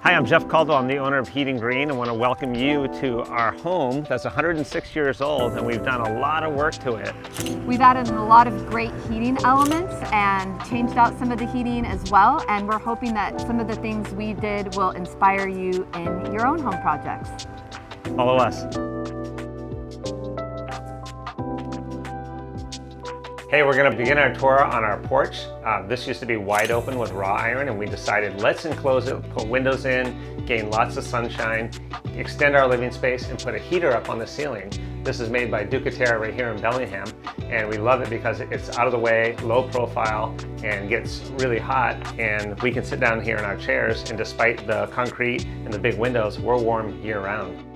Hi, I'm Jeff Caldwell. I'm the owner of Heating Green. I want to welcome you to our home that's 106 years old, and we've done a lot of work to it. We've added a lot of great heating elements and changed out some of the heating as well, and we're hoping that some of the things we did will inspire you in your own home projects. Follow us. Hey, we're going to begin our tour on our porch. This used to be wide open with raw iron, and we decided let's enclose it, put windows in, gain lots of sunshine, extend our living space, and put a heater up on the ceiling. This is made by Ducaterra right here in Bellingham, and we love it because it's out of the way, low profile, and gets really hot, and we can sit down here in our chairs, and despite the concrete and the big windows, we're warm year-round.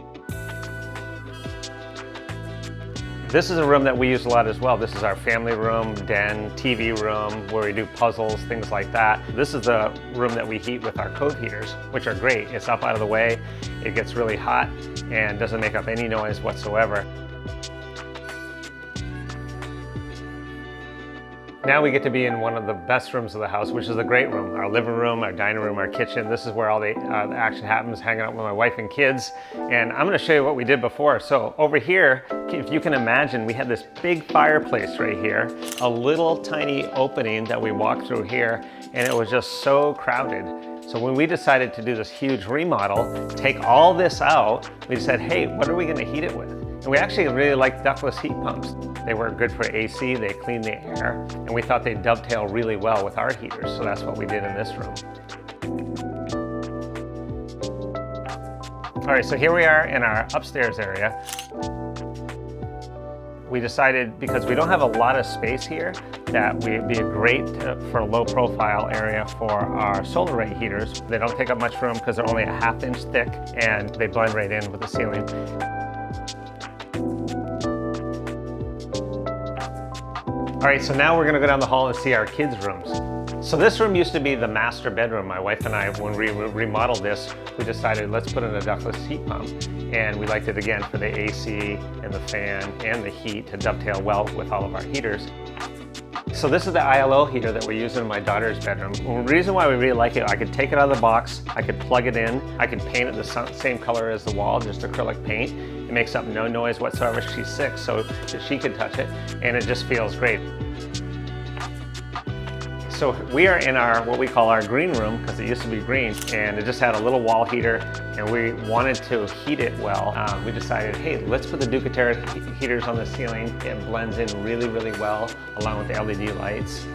This is a room that we use a lot as well. This is our family room, den, TV room, where we do puzzles, things like that. This is the room that we heat with our cove heaters, which are great. It's up out of the way, it gets really hot, and doesn't make up any noise whatsoever. Now we get to be in one of the best rooms of the house, which is the great room. Our living room, our dining room, our kitchen. This is where all the action happens, hanging out with my wife and kids. And I'm gonna show you what we did before. So over here, if you can imagine, we had this big fireplace right here, a little tiny opening that we walked through here, and it was just so crowded. So when we decided to do this huge remodel, take all this out, we said, hey, what are we gonna heat it with? And we actually really liked ductless heat pumps. They were good for AC, they clean the air, and we thought they'd dovetail really well with our heaters, so that's what we did in this room. All right, so here we are in our upstairs area. We decided, because we don't have a lot of space here, that would be a great for a low profile area for our solar ray heaters. They don't take up much room because they're only a 1/2 inch thick, and they blend right in with the ceiling. All right, so now we're gonna go down the hall and see our kids' rooms. So this room used to be the master bedroom. My wife and I, when we remodeled this, we decided let's put in a ductless heat pump. And we liked it again for the AC and the fan and the heat to dovetail well with all of our heaters. So this is the ILO heater that we're using in my daughter's bedroom. The reason why we really like it, I could take it out of the box, I could plug it in, I could paint it the same color as the wall, just acrylic paint. It makes up no noise whatsoever. She's 6, so that she could touch it, and it just feels great. So we are in our, what we call our green room, because it used to be green, and it just had a little wall heater, and we wanted to heat it well. We decided, hey, let's put the Ducaterra heaters on the ceiling. It blends in really, really well, along with the LED lights.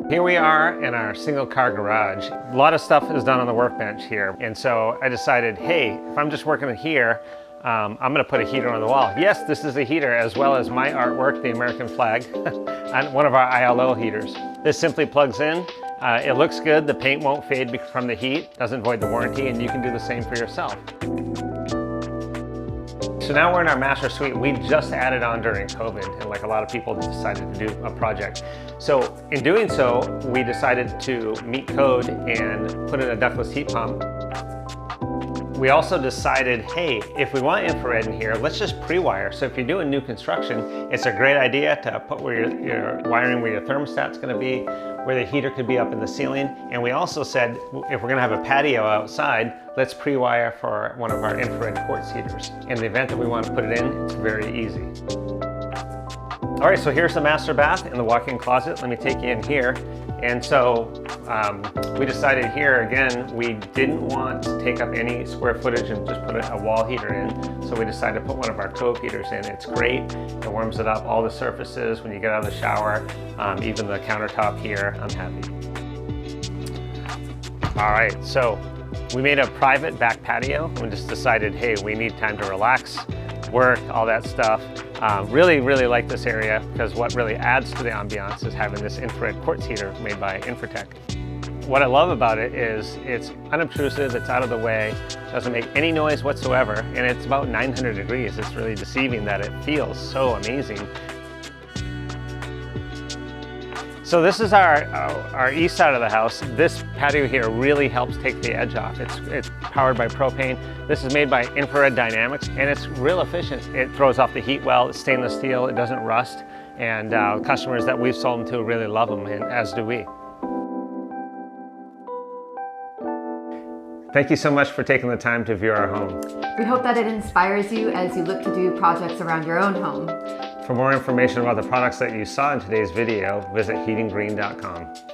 Here we are in our single car garage. A lot of stuff is done on the workbench here. And so I decided, hey, if I'm just working here, I'm gonna put a heater on the wall. Yes, this is a heater, as well as my artwork, the American flag, and one of our ILO heaters. This simply plugs in. It looks good. The paint won't fade from the heat, doesn't void the warranty, and you can do the same for yourself. So now we're in our master suite. We just added on during COVID, and like a lot of people decided to do a project. So in doing so, we decided to meet code and put in a ductless heat pump. We also decided, hey, if we want infrared in here, let's just pre-wire. So if you're doing new construction, it's a great idea to put where your wiring, where your thermostat's gonna be, where the heater could be up in the ceiling. And we also said, if we're gonna have a patio outside, let's pre-wire for one of our infrared quartz heaters. In the event that we want to put it in, it's very easy. All right, so here's the master bath and the walk-in closet. Let me take you in here. And so we decided here, again, we didn't want to take up any square footage and just put a wall heater in. So we decided to put one of our cove heaters in. It's great, it warms it up, all the surfaces when you get out of the shower, even the countertop here, I'm happy. All right, so we made a private back patio. We just decided, hey, we need time to relax, work, all that stuff. Really, really like this area, because what really adds to the ambiance is having this infrared quartz heater made by Infratech. What I love about it is it's unobtrusive, it's out of the way, doesn't make any noise whatsoever, and it's about 900 degrees. It's really deceiving that it feels so amazing. So this is our east side of the house. This patio here really helps take the edge off. It's powered by propane. This is made by Infrared Dynamics, and it's real efficient. It throws off the heat well, it's stainless steel, it doesn't rust, and customers that we've sold them to really love them, and as do we. Thank you so much for taking the time to view our home. We hope that it inspires you as you look to do projects around your own home. For more information about the products that you saw in today's video, visit heatinggreen.com.